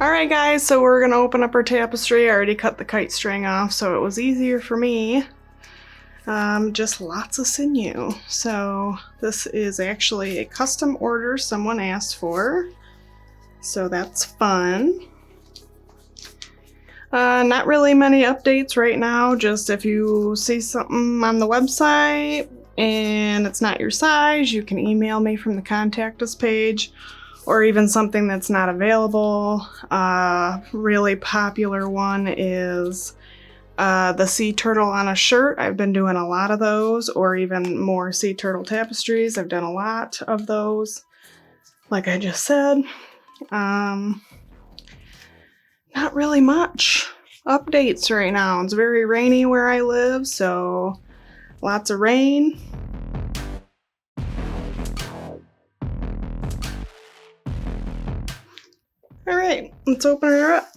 Alright guys, so we're gonna open up our tapestry. I already cut the kite string off, so it was easier for me. Just lots of sinew. So this is actually a custom order someone asked for. So that's fun. Not really many updates right now, just if you see something on the website and it's not your size, you can email me from the contact us page, or even something that's not available. Really popular one is the sea turtle on a shirt. I've been doing a lot of those, or even more sea turtle tapestries. I've done a lot of those, like I just said. Not really much updates right now. It's very rainy where I live, so lots of rain. All right, let's open her up.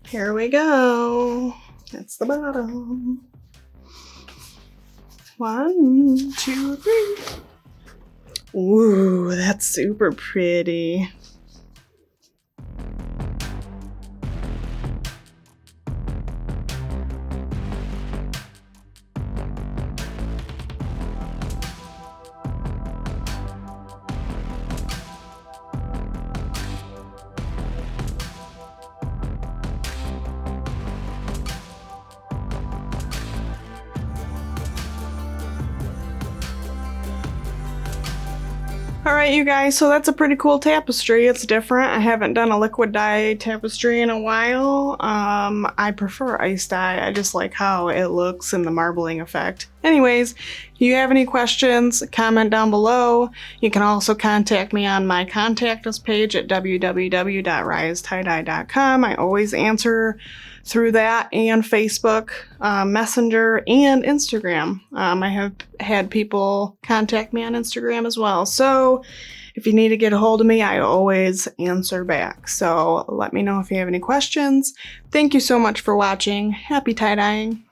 Here we go. That's the bottom. 1, 2, 3. Ooh, that's super pretty. Alright you guys, so that's a pretty cool tapestry. It's different. I haven't done a liquid dye tapestry in a while. I prefer ice dye. I just like how it looks and the marbling effect. Anyways, if you have any questions, comment down below. You can also contact me on my contact us page at www.riahstiedye.com. I always answer through that, and Facebook, Messenger, and Instagram. I have had people contact me on Instagram as well. So if you need to get a hold of me, I always answer back. So let me know if you have any questions. Thank you so much for watching. Happy tie-dyeing.